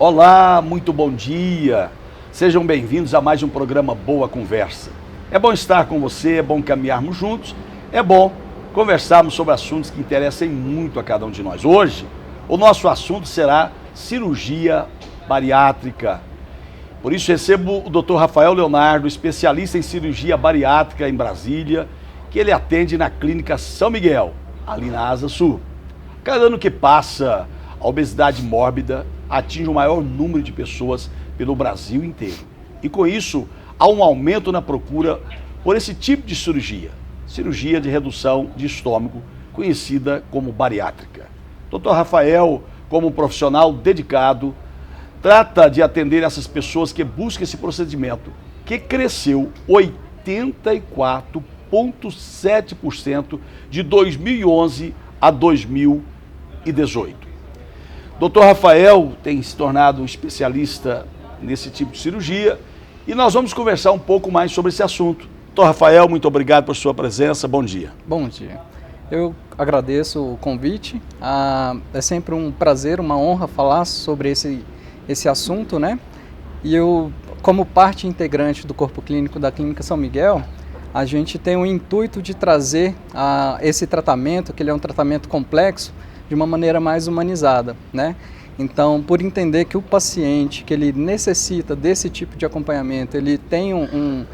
Olá, muito bom dia. Sejam bem-vindos a mais um programa Boa Conversa. É bom estar com você, é bom caminharmos juntos, é bom conversarmos sobre assuntos que interessam muito a cada um de nós. Hoje, o nosso assunto será cirurgia bariátrica. Por isso, recebo o Dr. Rafael Leonardo, especialista em cirurgia bariátrica em Brasília, que ele atende na Clínica São Miguel, ali na Asa Sul. Cada ano que passa, a obesidade mórbida atinge o maior número de pessoas pelo Brasil inteiro. E com isso, há um aumento na procura por esse tipo de cirurgia, cirurgia de redução de estômago, conhecida como bariátrica. Dr. Rafael, como um profissional dedicado, trata de atender essas pessoas que buscam esse procedimento, que cresceu 84,7% de 2011 a 2018. Dr. Rafael tem se tornado um especialista nesse tipo de cirurgia e nós vamos conversar um pouco mais sobre esse assunto. Dr. Rafael, muito obrigado por sua presença. Bom dia. Bom dia. Eu agradeço o convite. É sempre um prazer, uma honra falar sobre esse assunto, né? E eu, como parte integrante do corpo clínico da Clínica São Miguel, a gente tem o intuito de trazer esse tratamento, que ele é um tratamento complexo, de uma maneira mais humanizada, né? Então, por entender que o paciente, que ele necessita desse tipo de acompanhamento, ele tem um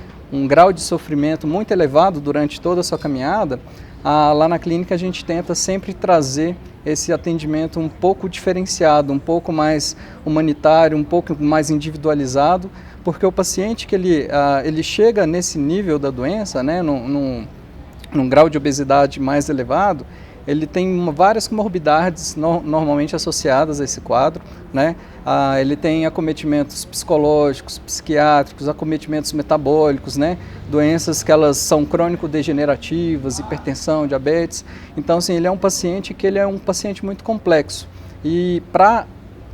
grau de sofrimento muito elevado durante toda a sua caminhada, lá na clínica a gente tenta sempre trazer esse atendimento um pouco diferenciado, um pouco mais humanitário, um pouco mais individualizado, porque o paciente que ele chega nesse nível da doença, né, num grau de obesidade mais elevado, ele tem várias comorbidades normalmente associadas a esse quadro, né? Ele tem acometimentos psicológicos, psiquiátricos, acometimentos metabólicos, né? Doenças que elas são crônico-degenerativas, hipertensão, diabetes. Então, assim, ele é um paciente muito complexo. E para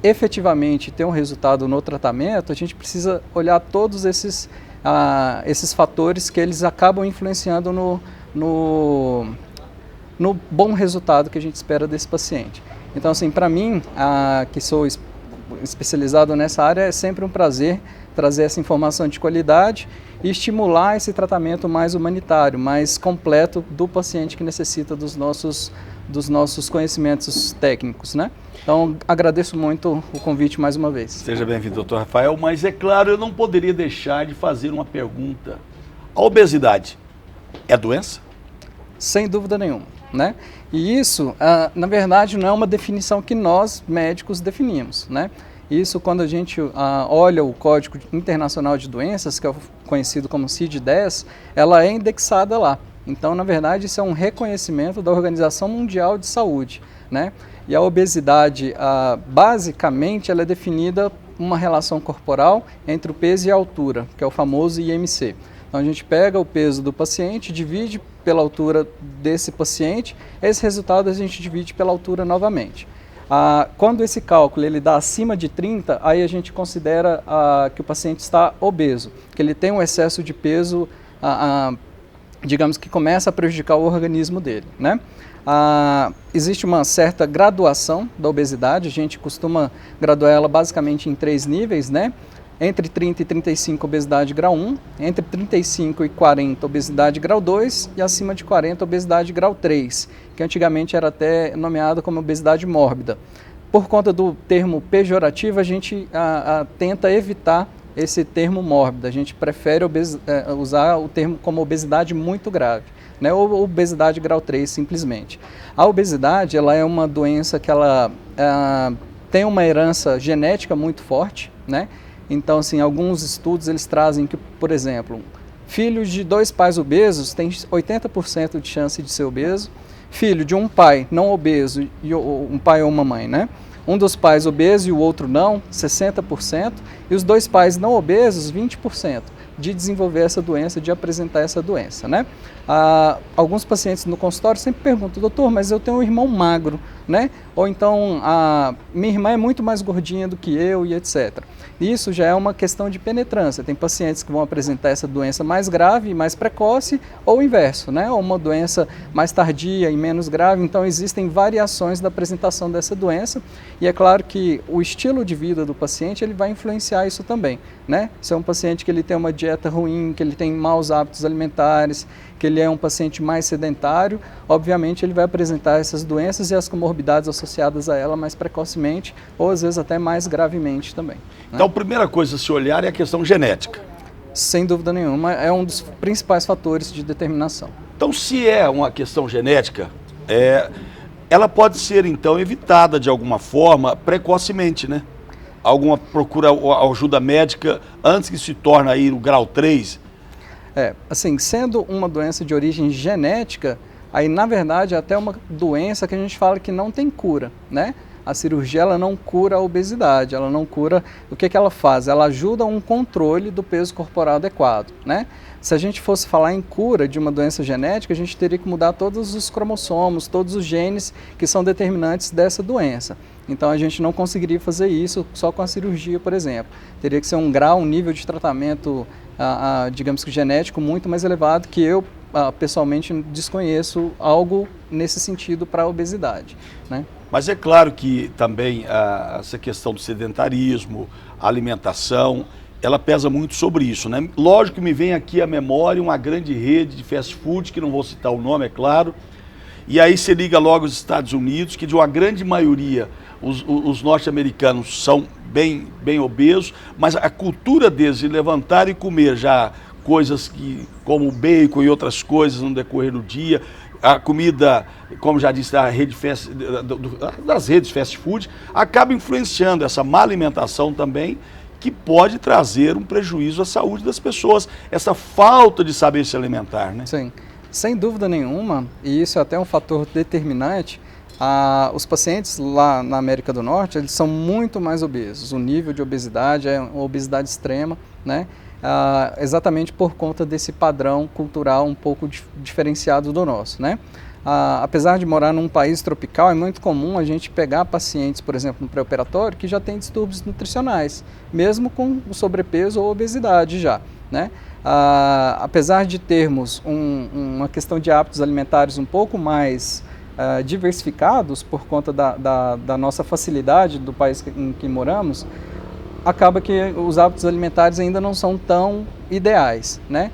efetivamente ter um resultado no tratamento, a gente precisa olhar todos esses fatores que eles acabam influenciando no bom resultado que a gente espera desse paciente. Então, assim, para mim, que sou especializado nessa área, é sempre um prazer trazer essa informação de qualidade e estimular esse tratamento mais humanitário, mais completo do paciente que necessita dos nossos conhecimentos técnicos, né? Então, agradeço muito o convite mais uma vez. Seja bem-vindo, Dr. Rafael, mas é claro, eu não poderia deixar de fazer uma pergunta. A obesidade é doença? Sem dúvida nenhuma, né? E isso, na verdade, não é uma definição que nós, médicos, definimos, né? Isso, quando a gente olha o Código Internacional de Doenças, que é conhecido como CID-10, ela é indexada lá. Então, na verdade, isso é um reconhecimento da Organização Mundial de Saúde, né? E a obesidade, basicamente, ela é definida uma relação corporal entre o peso e a altura, que é o famoso IMC. Então, a gente pega o peso do paciente, divide pela altura desse paciente, esse resultado a gente divide pela altura novamente. Quando esse cálculo ele dá acima de 30, aí a gente considera que o paciente está obeso, que ele tem um excesso de peso, digamos que começa a prejudicar o organismo dele, né? Existe uma certa graduação da obesidade, a gente costuma graduar ela basicamente em 3 níveis, né? Entre 30 e 35, obesidade grau 1, entre 35 e 40, obesidade grau 2 e acima de 40, obesidade grau 3, que antigamente era até nomeada como obesidade mórbida. Por conta do termo pejorativo, a gente tenta evitar esse termo mórbida, a gente prefere usar o termo como obesidade muito grave, né, ou obesidade grau 3 simplesmente. A obesidade ela é uma doença que ela tem uma herança genética muito forte, né? Então, assim, alguns estudos eles trazem que, por exemplo, filhos de 2 pais obesos têm 80% de chance de ser obeso, filho de um pai não obeso, e um pai ou uma mãe, né? Um dos pais obeso e o outro não, 60%, e os 2 pais não obesos, 20%, de desenvolver essa doença, de apresentar essa doença, né? Alguns pacientes no consultório sempre perguntam, doutor, mas eu tenho um irmão magro, né? ou então minha irmã é muito mais gordinha do que eu e etc. Isso já é uma questão de penetrância. Tem pacientes que vão apresentar essa doença mais grave e mais precoce, ou o inverso, né? Ou uma doença mais tardia e menos grave. Então existem variações da apresentação dessa doença, e é claro que o estilo de vida do paciente ele vai influenciar isso também, né? Se é um paciente que ele tem uma dieta ruim, que ele tem maus hábitos alimentares, que ele é um paciente mais sedentário, obviamente ele vai apresentar essas doenças e as comorbidades associadas a ela mais precocemente, ou às vezes até mais gravemente também, né? Então, a primeira coisa a se olhar é a questão genética. Sem dúvida nenhuma, é um dos principais fatores de determinação. Então, se é uma questão genética, ela pode ser, então, evitada de alguma forma precocemente, né? Alguma procura ajuda médica antes que se torne aí o grau 3? Assim, sendo uma doença de origem genética, aí na verdade é até uma doença que a gente fala que não tem cura, né? A cirurgia ela não cura a obesidade, ela não cura. O que ela faz? Ela ajuda a um controle do peso corporal adequado, né? Se a gente fosse falar em cura de uma doença genética, a gente teria que mudar todos os cromossomos, todos os genes que são determinantes dessa doença. Então a gente não conseguiria fazer isso só com a cirurgia, por exemplo. Teria que ser um grau, um nível de tratamento, digamos que genético, muito mais elevado, que eu pessoalmente desconheço algo nesse sentido para a obesidade, né? Mas é claro que também essa questão do sedentarismo, a alimentação, ela pesa muito sobre isso, né? Lógico que me vem aqui à memória uma grande rede de fast food, que não vou citar o nome, é claro, e aí você liga logo os Estados Unidos, que de uma grande maioria os norte-americanos são bem obesos, mas a cultura deles de levantar e comer já coisas como bacon e outras coisas no decorrer do dia, a comida, como já disse, das redes fast food, acaba influenciando essa má alimentação também, que pode trazer um prejuízo à saúde das pessoas, essa falta de saber se alimentar, né? Sim, sem dúvida nenhuma, e isso é até um fator determinante. Os pacientes lá na América do Norte, eles são muito mais obesos, o nível de obesidade é uma obesidade extrema, né? Exatamente por conta desse padrão cultural um pouco diferenciado do nosso, né? Apesar de morar num país tropical, é muito comum a gente pegar pacientes, por exemplo, no pré-operatório, que já têm distúrbios nutricionais, mesmo com sobrepeso ou obesidade já, né? Apesar de termos uma questão de hábitos alimentares um pouco mais diversificados por conta da nossa facilidade do país em que moramos, acaba que os hábitos alimentares ainda não são tão ideais, né?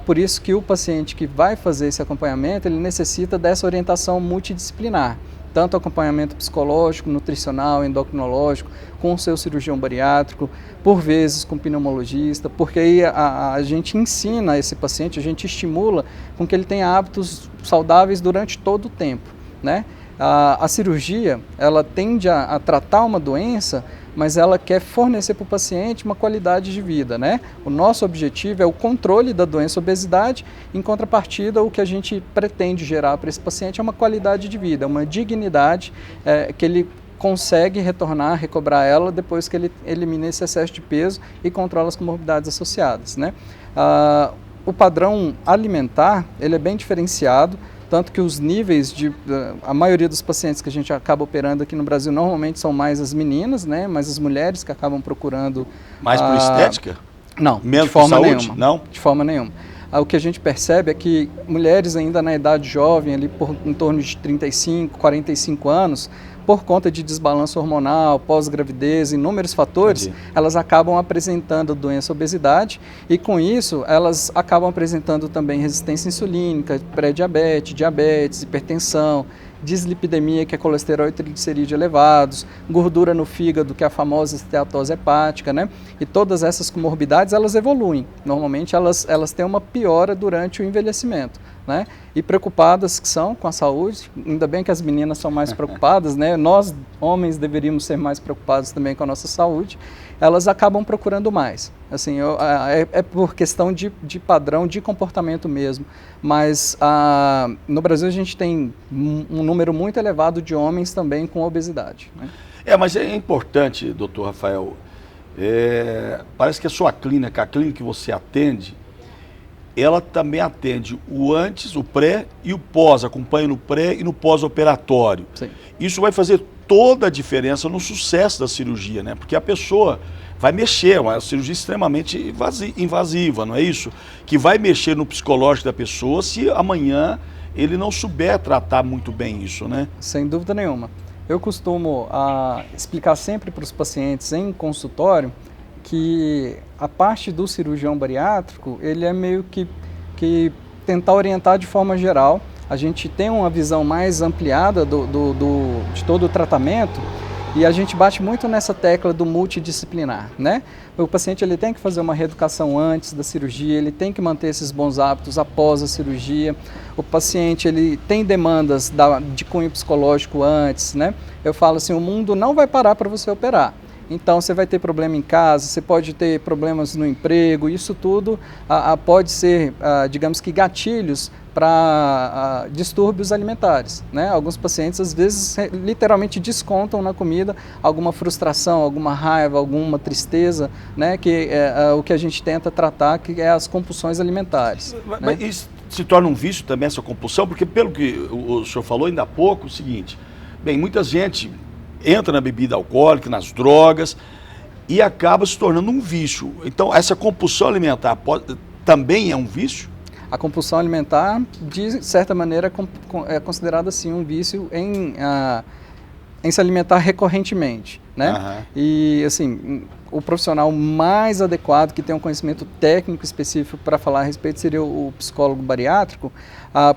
Por isso que o paciente que vai fazer esse acompanhamento, ele necessita dessa orientação multidisciplinar, tanto acompanhamento psicológico, nutricional, endocrinológico, com o seu cirurgião bariátrico, por vezes com pneumologista, porque aí a gente ensina esse paciente, a gente estimula com que ele tenha hábitos saudáveis durante todo o tempo, né? A cirurgia, ela tende a tratar uma doença, mas ela quer fornecer para o paciente uma qualidade de vida, né? O nosso objetivo é o controle da doença obesidade, em contrapartida, o que a gente pretende gerar para esse paciente é uma qualidade de vida, uma dignidade que ele consegue retornar, recobrar ela depois que ele elimina esse excesso de peso e controla as comorbidades associadas, né? O padrão alimentar, ele é bem diferenciado, tanto que os níveis a maioria dos pacientes que a gente acaba operando aqui no Brasil normalmente são mais as meninas, né? Mais as mulheres que acabam procurando... Mais por estética? Não, menos de forma por saúde? Nenhuma. Não? De forma nenhuma. O que a gente percebe é que mulheres ainda na idade jovem, ali em torno de 35, 45 anos, por conta de desbalanço hormonal, pós-gravidez, inúmeros fatores, elas acabam apresentando doença obesidade e com isso elas acabam apresentando também resistência insulínica, pré-diabetes, diabetes, hipertensão, dislipidemia, que é colesterol e triglicerídeo elevados, gordura no fígado, que é a famosa esteatose hepática, né? E todas essas comorbidades, elas evoluem. Normalmente elas têm uma piora durante o envelhecimento, né? E preocupadas que são com a saúde, ainda bem que as meninas são mais preocupadas, né? Nós, homens, deveríamos ser mais preocupados também com a nossa saúde, elas acabam procurando mais. Assim, é por questão de padrão, de comportamento mesmo. Mas no Brasil a gente tem um número muito elevado de homens também com obesidade, né? Mas é importante, doutor Rafael, parece que a sua clínica, a clínica que você atende, ela também atende o antes, o pré e o pós, acompanha no pré e no pós-operatório. Isso vai fazer toda a diferença no sucesso da cirurgia, né? Porque a pessoa vai mexer, é uma cirurgia extremamente invasiva, não é isso? Que vai mexer no psicológico da pessoa se amanhã ele não souber tratar muito bem isso, né? Sem dúvida nenhuma. Eu costumo explicar sempre para os pacientes em consultório que a parte do cirurgião bariátrico, ele é meio que tentar orientar de forma geral. A gente tem uma visão mais ampliada de todo o tratamento e a gente bate muito nessa tecla do multidisciplinar, né? O paciente ele tem que fazer uma reeducação antes da cirurgia, ele tem que manter esses bons hábitos após a cirurgia. O paciente ele tem demandas de cunho psicológico antes, né? Eu falo assim, o mundo não vai parar para você operar. Então, você vai ter problema em casa, você pode ter problemas no emprego, isso tudo pode ser, digamos que, gatilhos para distúrbios alimentares, né? Alguns pacientes, às vezes, literalmente descontam na comida alguma frustração, alguma raiva, alguma tristeza, né? Que é o que a gente tenta tratar, que é as compulsões alimentares. Mas né? isso se torna um vício também, essa compulsão? Porque, pelo que o senhor falou ainda há pouco, o seguinte, bem, muita gente entra na bebida alcoólica, nas drogas, e acaba se tornando um vício. Então, essa compulsão alimentar também é um vício? A compulsão alimentar, de certa maneira, é considerada assim um vício em se alimentar recorrentemente, né? Uhum. E, assim, o profissional mais adequado, que tem um conhecimento técnico específico para falar a respeito, seria o psicólogo bariátrico,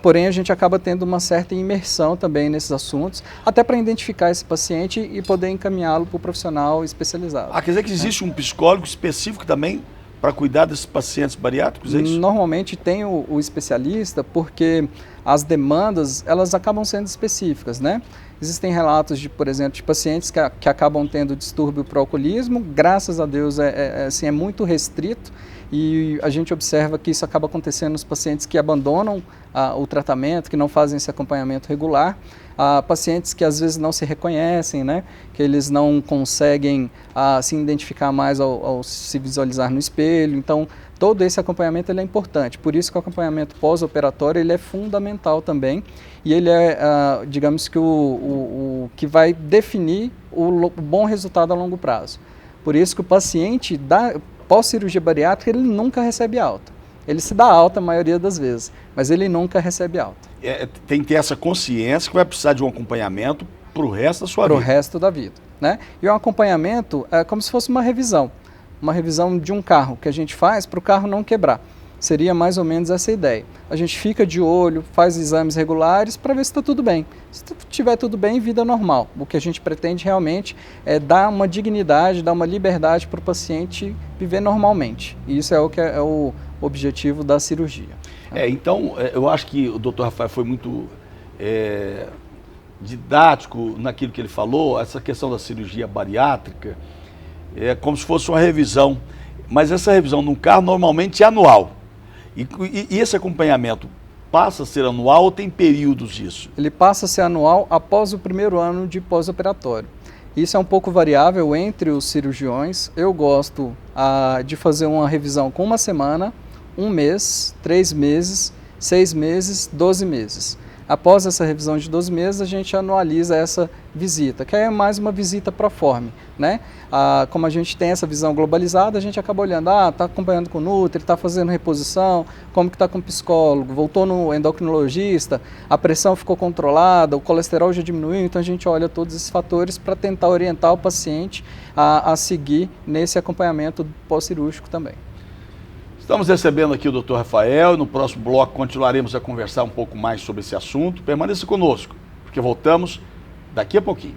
porém a gente acaba tendo uma certa imersão também nesses assuntos, até para identificar esse paciente e poder encaminhá-lo para o profissional especializado. Quer dizer que existe um psicólogo específico também para cuidar desses pacientes bariátricos, é isso? Normalmente tem o especialista, porque as demandas, elas acabam sendo específicas, né? Existem relatos, por exemplo, de pacientes que acabam tendo distúrbio por alcoolismo, graças a Deus assim, é muito restrito, e a gente observa que isso acaba acontecendo nos pacientes que abandonam o tratamento, que não fazem esse acompanhamento regular, pacientes que às vezes não se reconhecem, né? Que eles não conseguem se identificar mais ao se visualizar no espelho. Então, todo esse acompanhamento ele é importante, por isso que o acompanhamento pós-operatório ele é fundamental também, e ele é, digamos que, o que vai definir o bom resultado a longo prazo. Por isso que o paciente pós-cirurgia bariátrica ele nunca recebe alta. Ele se dá alta a maioria das vezes, mas ele nunca recebe alta. Tem que ter essa consciência que vai precisar de um acompanhamento para o resto da sua vida. Para o resto da vida, né? E o acompanhamento é como se fosse uma revisão de um carro que a gente faz para o carro não quebrar. Seria mais ou menos essa ideia. A gente fica de olho, faz exames regulares para ver se está tudo bem. Se estiver tudo bem, vida normal. O que a gente pretende realmente é dar uma dignidade, dar uma liberdade para o paciente viver normalmente. E isso é o que é o objetivo da cirurgia. Então, eu acho que o Dr. Rafael foi muito didático naquilo que ele falou, essa questão da cirurgia bariátrica, é como se fosse uma revisão, mas essa revisão num carro normalmente é anual. E esse acompanhamento passa a ser anual ou tem períodos disso? Ele passa a ser anual após o primeiro ano de pós-operatório. Isso é um pouco variável entre os cirurgiões. Eu gosto de fazer uma revisão com uma semana, 1 mês, 3 meses, 6 meses, 12 meses. Após essa revisão de 12 meses, a gente anualiza essa visita, que é mais uma visita proforme, né? Como a gente tem essa visão globalizada, a gente acaba olhando, está acompanhando com o Nutri, está fazendo reposição, como que está com o psicólogo, voltou no endocrinologista, a pressão ficou controlada, o colesterol já diminuiu, então a gente olha todos esses fatores para tentar orientar o paciente a seguir nesse acompanhamento pós-cirúrgico também. Estamos recebendo aqui o Dr. Rafael e no próximo bloco continuaremos a conversar um pouco mais sobre esse assunto. Permaneça conosco, porque voltamos daqui a pouquinho.